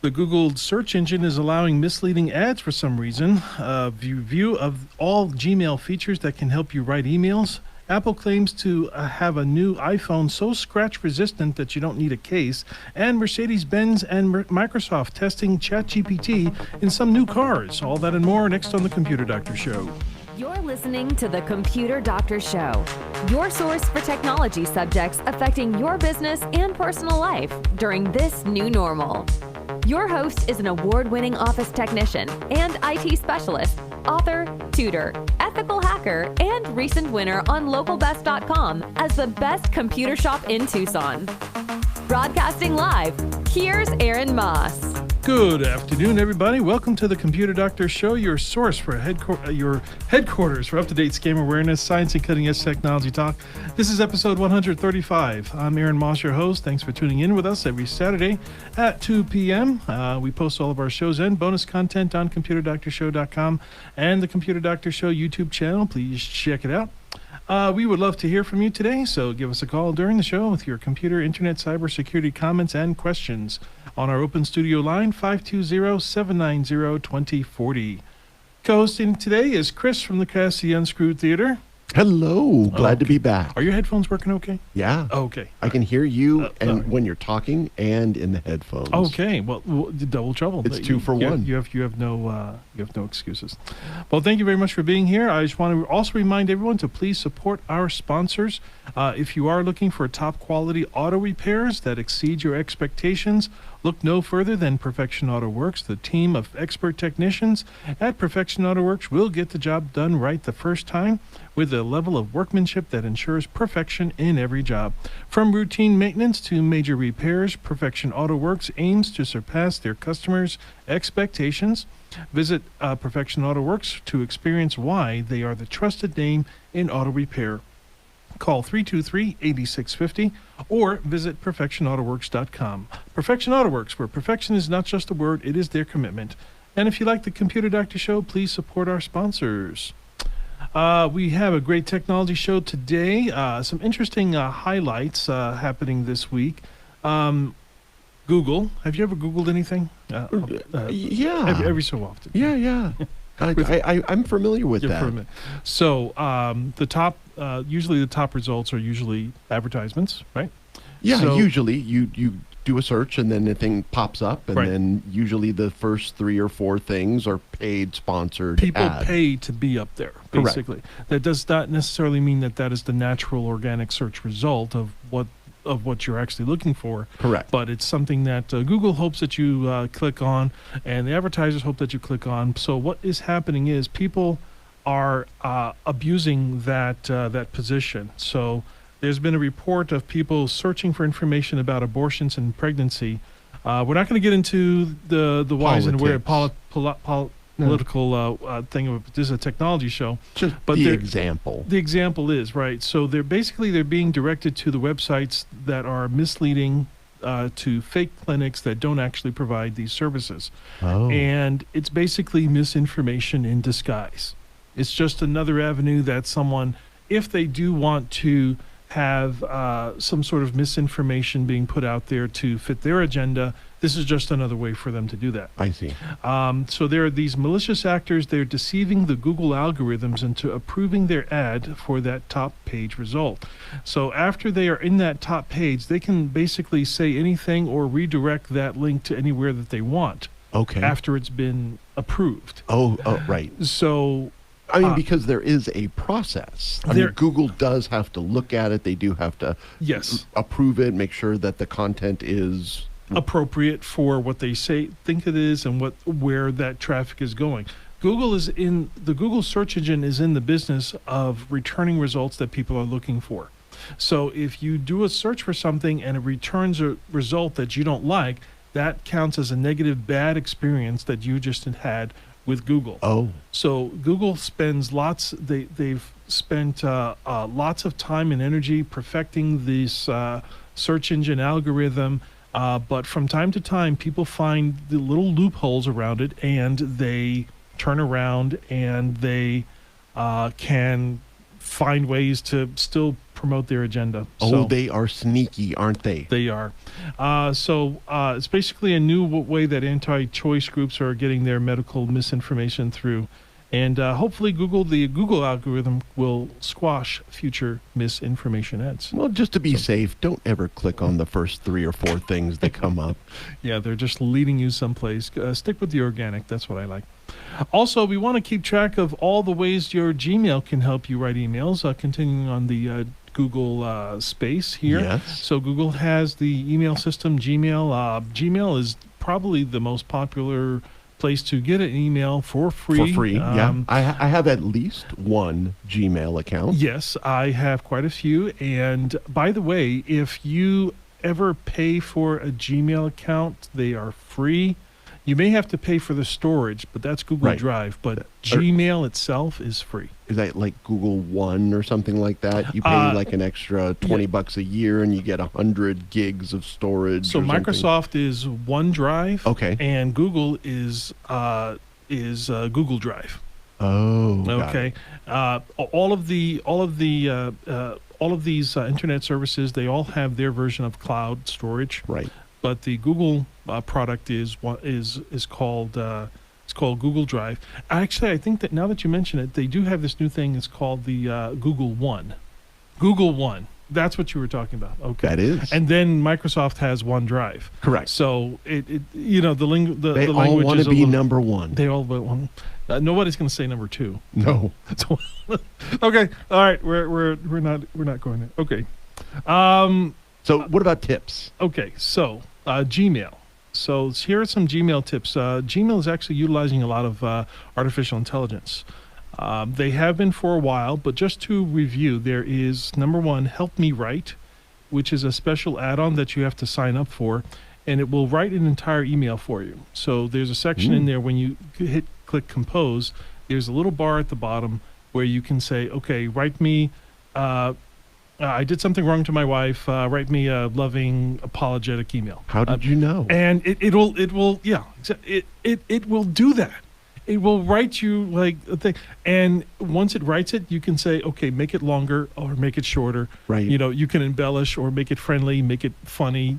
The Google search engine is allowing misleading ads for some reason. View of all Gmail features that can help you write emails. Apple claims to have a new iPhone so scratch-resistant that you don't need a case. And Mercedes-Benz and Microsoft testing ChatGPT in some new cars. All that and more next on The Computer Doctor Show. You're listening to The Computer Doctor Show, your source for technology subjects affecting your business and personal life during this new normal. Your host is an award-winning office technician and IT specialist, author, tutor, ethical hacker, and recent winner on localbest.com as the best computer shop in Tucson. Broadcasting live, here's Aaron Moss. Good afternoon, everybody. Welcome to the Computer Doctor Show, your source for your headquarters for up-to-date scam awareness, science, and cutting-edge technology talk. This is episode 135. I'm Aaron Moss, your host. Thanks for tuning in with us every Saturday at 2 p.m. We post all of our shows and bonus content on computerdoctorshow.com and the Computer Doctor Show YouTube channel. Please check it out. We would love to hear from you today, so give us a call during the show with your computer, internet, cybersecurity comments and questions on our open studio line, 520-790-2040. Co-hosting today is Chris from the Cassie Unscrewed Theater. Hello, glad to be back. Are your headphones working okay? Yeah. Okay. I can hear you and when you're talking and in the headphones. Okay. Well, double trouble. It's two for one. You have no excuses. Well, thank you very much for being here. I just want to also remind everyone to please support our sponsors. If you are looking for top quality auto repairs that exceed your expectations, look no further than Perfection Auto Works. The team of expert technicians at Perfection Auto Works will get the job done right the first time with a level of workmanship that ensures perfection in every job. From routine maintenance to major repairs, Perfection Auto Works aims to surpass their customers' expectations. Visit Perfection Auto Works to experience why they are the trusted name in auto repair. Call 323-8650 or visit perfectionautoworks.com. Perfection Auto Works, where perfection is not just a word, it is their commitment. And if you like the Computer Doctor Show, please support our sponsors. We have a great technology show today. Some interesting highlights happening this week. Google. Have you ever Googled anything? Yeah. Every so often. Yeah. I'm familiar with that. So usually the top results are usually advertisements, right? Yeah, so, usually you do a search and then the thing pops up and then usually the first 3 or 4 things are paid, sponsored People pay to be up there, basically. Correct. That does not necessarily mean that is the natural organic search result of what you're actually looking for. Correct. But it's something that Google hopes that you click on, and the advertisers hope that you click on. So what is happening is people are abusing that position. So there's been a report of people searching for information about abortions and pregnancy. We're not going to get into the whys and where political thing of this is a technology show. But the example. The example is, right. So they're being directed to the websites that are misleading to fake clinics that don't actually provide these services. Oh. And it's basically misinformation in disguise. It's just another avenue that someone, if they do want to have some sort of misinformation being put out there to fit their agenda, this is just another way for them to do that. I see. So there are these malicious actors. They're deceiving the Google algorithms into approving their ad for that top page result. So after they are in that top page, they can basically say anything or redirect that link to anywhere that they want. Okay. After it's been approved. Oh, right. So I mean, because there is a process. I mean, Google does have to look at it. They do have to approve it, make sure that the content is appropriate for what they think it is and where that traffic is going. The Google search engine is in the business of returning results that people are looking for. So if you do a search for something and it returns a result that you don't like, that counts as a negative, bad experience that you just had with Google. Oh. So Google spends they've spent lots of time and energy perfecting this search engine algorithm, but from time to time, people find the little loopholes around it, and they turn around and they can find ways to still promote their agenda. Oh, So they are sneaky, aren't they? they are. It's basically a new way that anti-choice groups are getting their medical misinformation through. And hopefully the Google algorithm will squash future misinformation ads. Well, just to be safe, don't ever click on the first 3 or 4 things that come up. Yeah, they're just leading you someplace. Stick with the organic. That's what I like. Also, we want to keep track of all the ways your Gmail can help you write emails. Continuing on the Google space here. Yes. So Google has the email system, Gmail. Gmail is probably the most popular place to get an email for free. For free, yeah. I have at least one Gmail account. Yes, I have quite a few. And by the way, if you ever pay for a Gmail account, they are free. You may have to pay for the storage, but that's Google Right. Drive. But Gmail itself is free. Is that like Google One or something like that? You pay like an extra $20 a year and you get 100 gigs of storage. So or something? Microsoft is OneDrive. Okay. And Google is Google Drive. Oh. got Okay. it. All of these internet services, they all have their version of cloud storage. Right. But the Google product is called Google Drive. Actually, I think that now that you mention it, they do have this new thing. It's called the Google One. Google One. That's what you were talking about. Okay. That is. And then Microsoft has OneDrive. Correct. So the language They all language want is to a be little- number one. They all but one. Nobody's going to say number 2. No. So, okay. All right. We're not going there. Okay. So what about tips? Okay, so Gmail. So here are some Gmail tips. Gmail is actually utilizing a lot of artificial intelligence. They have been for a while, but just to review, there is number 1, Help Me Write, which is a special add-on that you have to sign up for, and it will write an entire email for you. So there's a section in there when you click Compose. There's a little bar at the bottom where you can say, okay, write me. I did something wrong to my wife. Write me a loving, apologetic email. How did you know? And it will do that. It will write you like a thing. And once it writes it, you can say, okay, make it longer or make it shorter. Right. You can embellish or make it friendly, make it funny,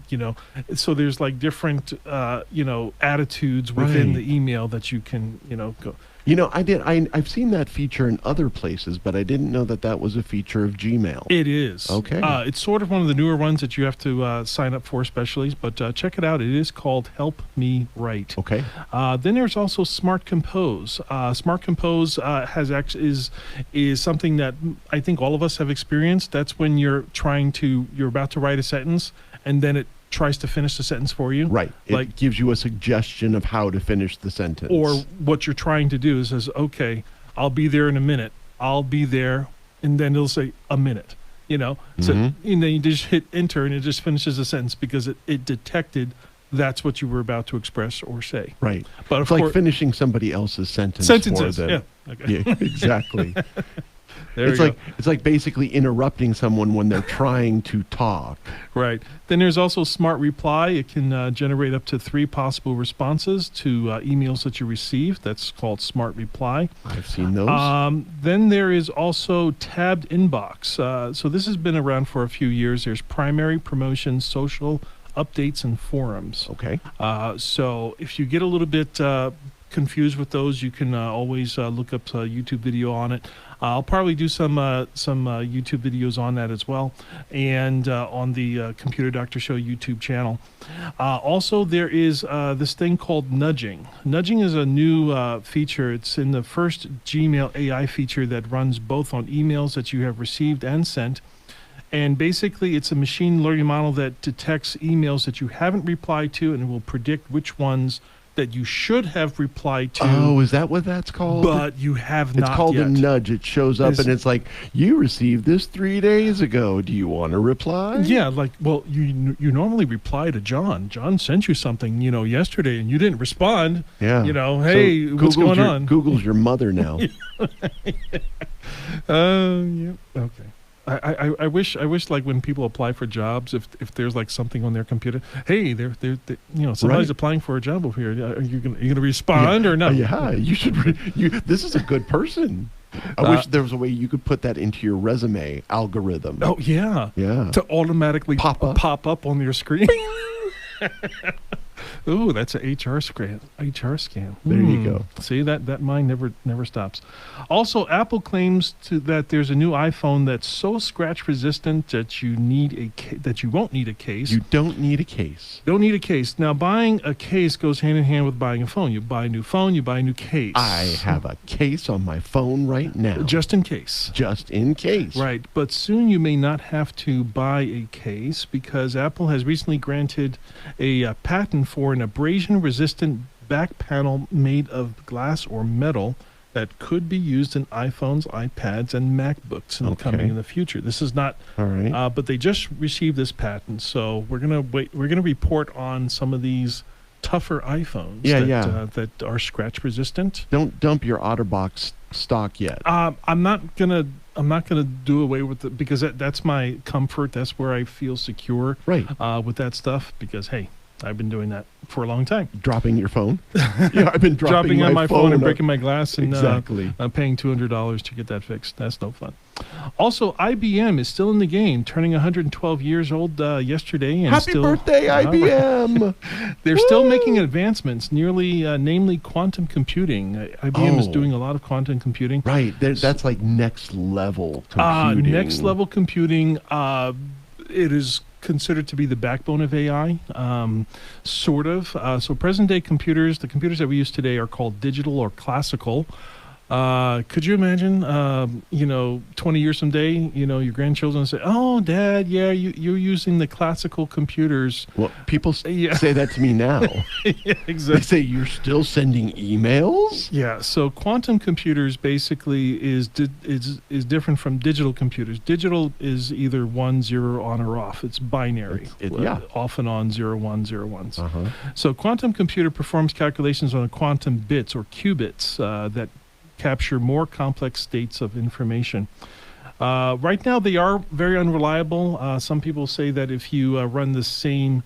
So there's like different, attitudes within Right. the email that you can, go. I've seen that feature in other places, but I didn't know that was a feature of Gmail. It is. Okay. It's sort of one of the newer ones that you have to sign up for specially, but check it out. It is called Help Me Write. Okay. Then there's also Smart Compose. Smart Compose is something that I think all of us have experienced. That's when you're about to write a sentence, and then it tries to finish the sentence for you. Right. It gives you a suggestion of how to finish the sentence. Or what you're trying to do is says, okay, I'll be there in a minute. I'll be there, and then it'll say a minute. So and then you just hit enter, and it just finishes the sentence because it detected that's what you were about to express or say. Right. But it's of like course, finishing somebody else's sentence. sentences. For them. Yeah. Okay. Yeah, exactly. There it's we like go. it's like basically interrupting someone when they're trying to talk. Right. Then there's also Smart Reply. It can generate up to 3 possible responses to emails that you receive. That's called Smart Reply. I've seen those. Then there is also Tabbed Inbox. So this has been around for a few years. There's primary, promotion, social, updates, and forums. Okay. So if you get a little bit confused with those, you can always look up a YouTube video on it. I'll probably do some YouTube videos on that as well, and on the Computer Doctor Show YouTube channel. Also, there is this thing called nudging. Nudging is a new feature. It's in the first Gmail AI feature that runs both on emails that you have received and sent. And basically, it's a machine learning model that detects emails that you haven't replied to, and it will predict which ones that you should have replied to. Oh, is that what that's called? But you have not yet. It's called a nudge. It shows up and it's like, you received this 3 days ago. Do you want to reply? Yeah, you normally reply to John. John sent you something, yesterday, and you didn't respond. Yeah. Hey, what's going on? Google's your mother now. Yeah. Okay. I wish like when people apply for jobs, if there's like something on their computer, hey, they're somebody's applying for a job over here. Are you gonna respond or no? Yeah, you should. This is a good person. I wish there was a way you could put that into your resume algorithm. Oh, yeah. Yeah. To automatically Pop up on your screen. Ooh, that's an HR scam. There you go. See, that mind never stops. Also, Apple claims that there's a new iPhone that's so scratch resistant that you won't need a case. You don't need a case. Don't need a case. Now, buying a case goes hand in hand with buying a phone. You buy a new phone, you buy a new case. I have a case on my phone right now. Just in case. Just in case. Right. But soon you may not have to buy a case because Apple has recently granted a patent for an abrasion-resistant back panel made of glass or metal that could be used in iPhones, iPads, and MacBooks coming in the future. This is not, all right. But they just received this patent, so we're gonna wait. We're gonna report on some of these tougher iPhones that are scratch resistant. Don't dump your OtterBox stock yet. I'm not gonna do away with it because that's my comfort. That's where I feel secure. Right. With that stuff because hey, I've been doing that for a long time. Dropping your phone? Yeah, I've been dropping on my phone and breaking my glass and exactly. Paying $200 to get that fixed. That's no fun. Also, IBM is still in the game, turning 112 years old yesterday. And Happy birthday, IBM! They're still making advancements, namely quantum computing. IBM is doing a lot of quantum computing. Right, that's like next level computing. Next level computing. It is considered to be the backbone of AI, sort of. So present-day computers, the computers that we use today are called digital or classical. Could you imagine, 20 years someday, your grandchildren say, "Oh, Dad, yeah, you're using the classical computers." Well, people say that to me now. Yeah, exactly. They say you're still sending emails. Yeah. So quantum computers basically is different from digital computers. Digital is either 1, 0, on or off. It's binary. Off and on, 0, 1, 0, 1s. Uh-huh. So quantum computer performs calculations on quantum bits or qubits that capture more complex states of information. Right now, they are very unreliable. Some people say that if you run the same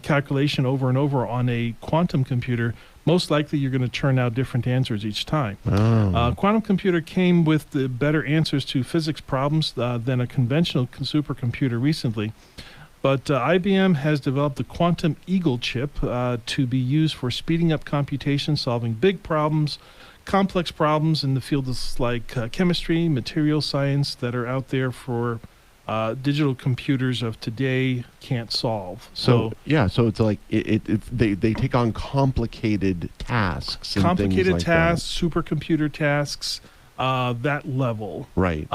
calculation over and over on a quantum computer, most likely you're going to turn out different answers each time. Quantum computer came with the better answers to physics problems than a conventional supercomputer recently. But IBM has developed the Quantum Eagle chip to be used for speeding up computation, solving big problems, complex problems in the fields like chemistry, material science that are out there for digital computers of today can't solve. So it's like they take on complicated tasks. Complicated like tasks, supercomputer tasks, that level. Right.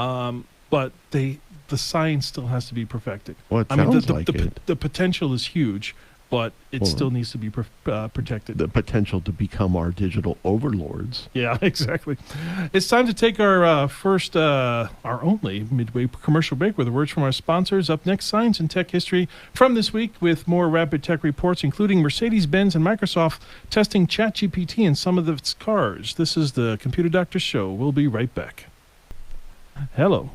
But the science still has to be perfected. Well, it sounds like it. The potential is huge, but it still needs to be protected. The potential to become our digital overlords. Yeah, exactly. It's time to take our our only midway commercial break with the words from our sponsors. Up next, science and tech history from this week with more rapid tech reports, including Mercedes-Benz and Microsoft testing ChatGPT in some of its cars. This is the Computer Doctor Show. We'll be right back. Hello.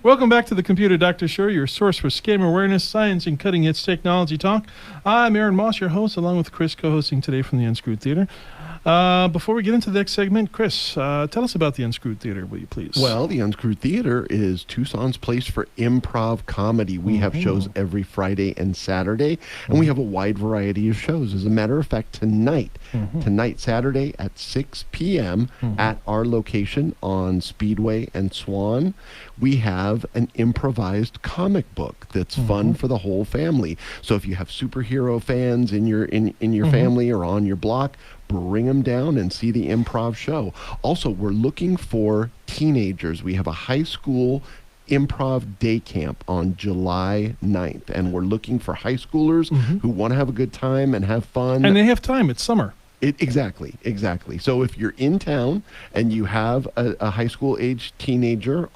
Welcome back to the Computer Doctor Show, your source for scam awareness, science, and cutting-edge technology talk. I'm Aaron Moss, your host, along with Chris, co-hosting today from the Unscrewed Theater. Before we get into the next segment, Chris, tell us about the Unscrewed Theater, will you please? Well, the Unscrewed Theater is Tucson's place for improv comedy. We have shows every Friday and Saturday, and we have a wide variety of shows. As a matter of fact, tonight, Saturday at 6 p.m. at our location on Speedway and Swan, we have an improvised comic book that's fun for the whole family. So if you have superhero fans in your family or on your block, bring them down and see the improv show. Also, we're looking for teenagers. We have a high school improv day camp on July 9th, and we're looking for high schoolers who want to have a good time and have fun. And they have time. It's summer. Exactly. So if you're in town and you have a high school age teenager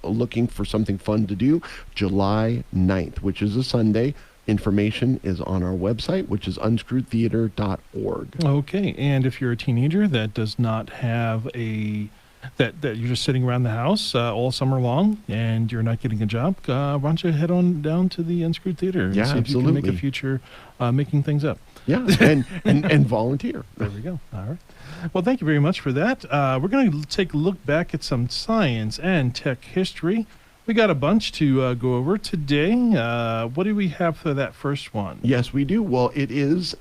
looking for something fun to do, July 9th, which is a Sunday, information is on our website, which is unscrewedtheater.org. Okay, and if you're a teenager that does not have a that you're just sitting around the house all summer long and you're not getting a job, why don't you head on down to the Unscrewed Theater and see if you can make a future making things up. Yeah, and volunteer. There we go. All right. Well, thank you very much for that. We're going to take a look back at some science and tech history. We got a bunch to go over today. What do we have for that first one? Yes, we do. Well, it is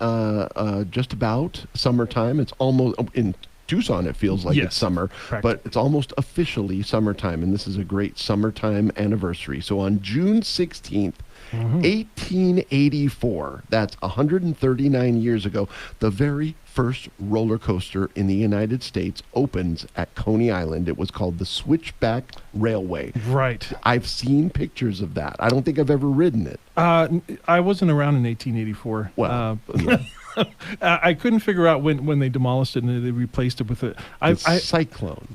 just about summertime. It's almost in Tucson. It feels like it's summer, but it's almost officially summertime, and this is a great summertime anniversary. So on June 16th, 1884, that's 139 years ago, the very first roller coaster in the United States opens at Coney Island. It was called the Switchback Railway. Right. I've seen pictures of that. I don't think I've ever ridden it. I wasn't around in 1884. Well, I couldn't figure out when they demolished it and they replaced it with a cyclone.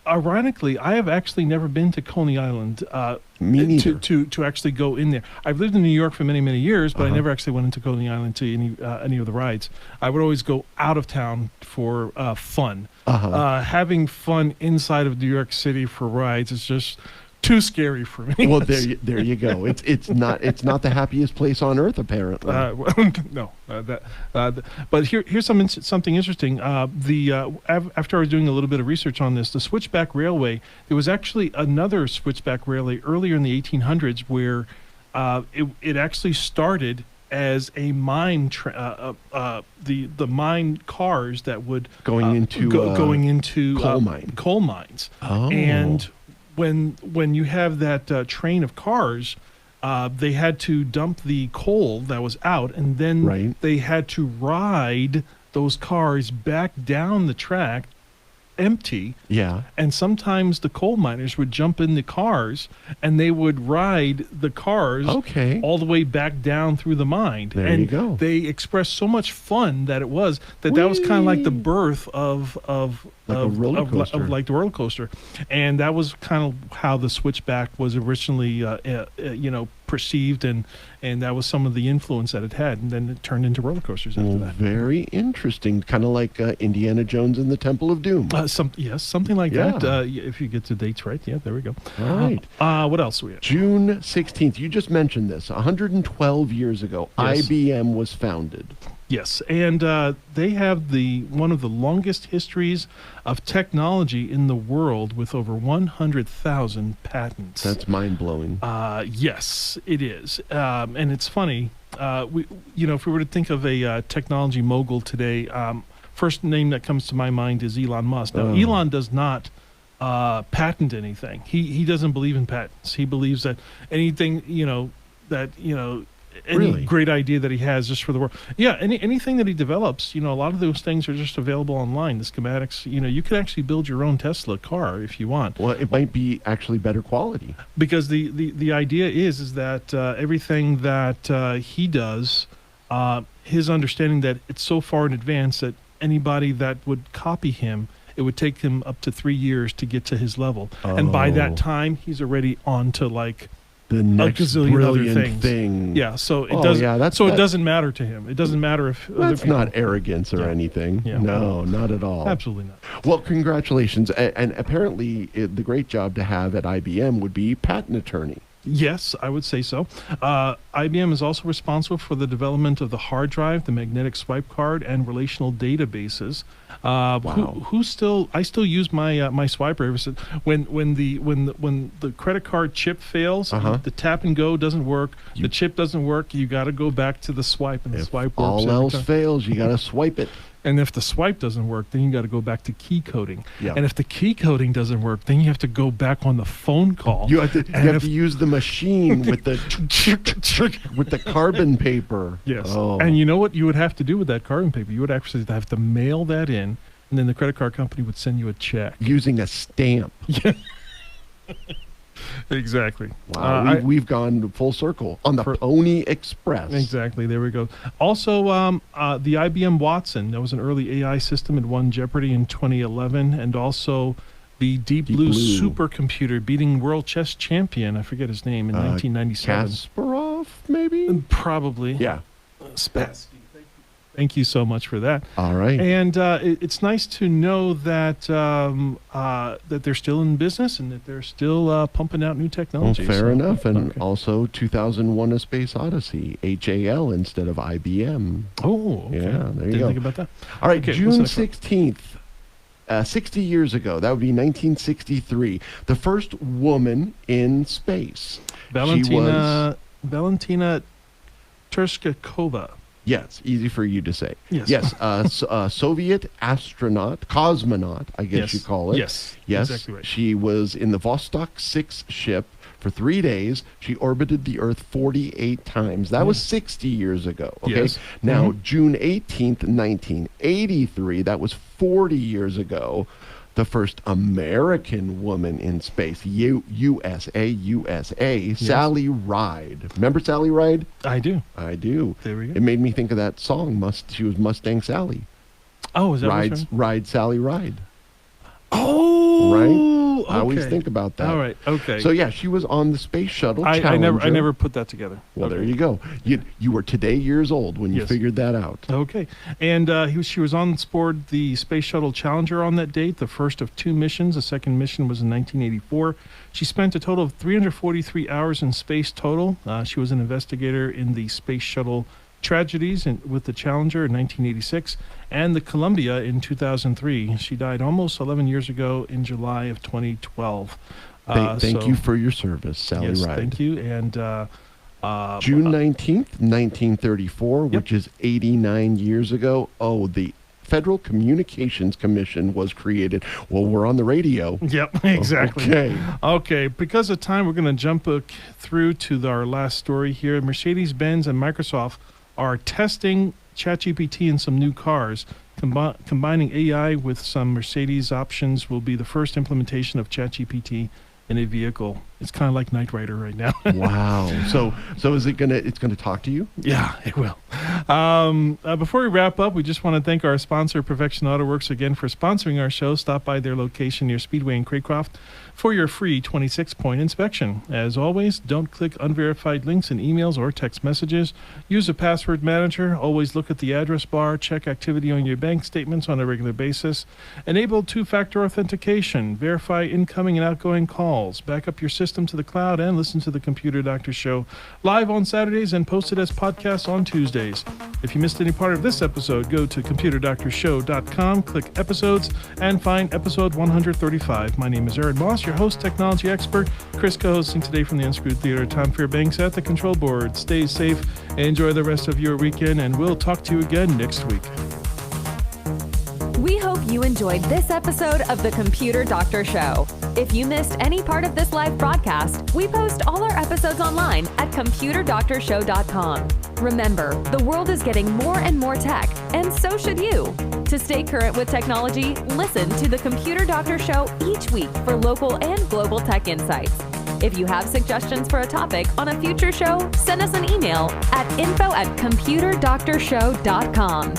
Ironically, I have actually never been to Coney Island. Me neither. To actually go in there. I've lived in New York for many, many years, but I never actually went into Coney Island to any of the rides. I would always go out of town for fun. Having fun inside of New York City for rides is just too scary for me. Well, there you go. It's not the happiest place on earth, apparently. No, but here's something interesting. After I was doing a little bit of research on this, the Switchback Railway, there was actually another Switchback Railway earlier in the 1800s where it actually started as a mine, the mine cars that would going into coal mines. Oh. And when you have that train of cars, they had to dump the coal that was out, and then they had to ride those cars back down the track empty. Yeah. And sometimes the coal miners would jump in the cars and they would ride the cars all the way back down through the mine. There you go. They expressed so much fun that was kind of like the birth of the roller coaster. And that was kind of how the Switchback was originally perceived, and that was some of the influence that it had, and then it turned into roller coasters after that. Very interesting, kind of like Indiana Jones and the Temple of Doom. Something like that. If you get the dates right, there we go. All right. What else we have? June 16th. You just mentioned this. 112 years ago, IBM was founded. Yes, and they have one of the longest histories of technology in the world, with over 100,000 patents. That's mind-blowing. Yes, it is. And it's funny, if we were to think of a technology mogul today, first name that comes to my mind is Elon Musk. Now, Elon does not patent anything. He doesn't believe in patents. He believes that anything, any great idea that he has just for the world. Yeah, anything that he develops, a lot of those things are just available online. The schematics, you could actually build your own Tesla car if you want. Well, it might be actually better quality. Because the idea is that everything that he does, his understanding that it's so far in advance that anybody that would copy him, it would take him up to 3 years to get to his level. And by that time, he's already on to the next brilliant thing. Yeah, so it doesn't. It doesn't matter to him. It doesn't matter if that's not arrogance or anything. Yeah, no, not at all. Absolutely not. Well, congratulations, and apparently the great job to have at IBM would be patent attorney. Yes, I would say so. IBM is also responsible for the development of the hard drive, the magnetic swipe card, and relational databases. Wow. I still use my my swiper. When the credit card chip fails, the tap and go doesn't work. The chip doesn't work. You got to go back to the swipe, and the swipe works. All else fails, you got to swipe it. And if the swipe doesn't work, then you got to go back to key coding. Yeah. And if the key coding doesn't work, then you have to go back on the phone call. You have to use the machine with the with the carbon paper. Yes. Oh. And you know what you would have to do with that carbon paper? You would actually have to mail that in, and then the credit card company would send you a check. Using a stamp. Yeah. Exactly. Wow, we've gone full circle on the Pony Express. Exactly. There we go. Also, the IBM Watson. That was an early AI system. It won Jeopardy in 2011, and also the Deep Blue supercomputer, beating world chess champion. I forget his name in 1997. Kasparov, maybe. Probably. Yeah. Spassky. Thank you so much for that. All right. And it's nice to know that that they're still in business and that they're still pumping out new Well, technology. fair enough. And okay. also 2001 A Space Odyssey, HAL instead of IBM. Oh, okay. Yeah, there you Didn't go. think about that. All right, Okay, what's June next one? 16th, 60 years ago, that would be 1963, the first woman in space. Valentina Tereshkova. Yes, easy for you to say. Yes. Soviet astronaut, cosmonaut, I guess Yes. you call it. Yes, Yes, exactly right. she was in the Vostok 6 ship for 3 days. She orbited the Earth 48 times. That was 60 years ago. Okay. Yes. Now, June 18th, 1983, that was 40 years ago. The first American woman in space, USA, Sally Ride. Remember Sally Ride? I do. I do. There we go. It made me think of that song. She was Mustang Sally. Oh, is that what's Ride Sally Ride. Oh, Right? I okay. always think about that. All right. Okay. So yeah, she was on the space shuttle. I Challenger. never put that together. Well, Okay. there you go. You were today years old when you Yes. figured that out. Okay, and she was on board the Space Shuttle Challenger on that date, the first of 2 missions. The second mission was in 1984. She spent a total of 343 hours in space total. She was an investigator in the Space Shuttle tragedies with the Challenger in 1986 and the Columbia in 2003. She died almost 11 years ago in July of 2012. Thank you for your service, Sally yes, Ride. thank you, and June 19th, 1934, Yep. which is 89 years ago. Oh, the Federal Communications Commission was created. Well, we're on the radio. Yep, exactly. Okay. Okay, because of time, we're going to jump through to our last story here. Mercedes-Benz and Microsoft are testing ChatGPT in some new cars. Combining AI with some Mercedes options will be the first implementation of ChatGPT in a vehicle. It's kind of like Knight Rider right now. Wow. So is it it's gonna talk to you? Yeah, it will. Before we wrap up, we just want to thank our sponsor, Perfection Auto Works, again for sponsoring our show. Stop by their location near Speedway in Craycroft for your free 26-point inspection. As always, don't click unverified links in emails or text messages. Use a password manager. Always look at the address bar. Check activity on your bank statements on a regular basis. Enable two-factor authentication. Verify incoming and outgoing calls. Back up your system to the cloud and listen to the Computer Doctor Show live on Saturdays and posted as podcasts on Tuesdays. If you missed any part of this episode, go to computerdoctorshow.com, click episodes, and find episode 135. My name is Aaron Moss, your host, technology expert. Chris co-hosting today from the Unscrewed Theater. Tom Fairbanks at the control board. Stay safe, enjoy the rest of your weekend, and we'll talk to you again next week. We hope you enjoyed this episode of The Computer Doctor Show. If you missed any part of this live broadcast, we post all our episodes online at computerdoctorshow.com. Remember, the world is getting more and more tech, and so should you. To stay current with technology, listen to The Computer Doctor Show each week for local and global tech insights. If you have suggestions for a topic on a future show, send us an email at info@computerdoctorshow.com.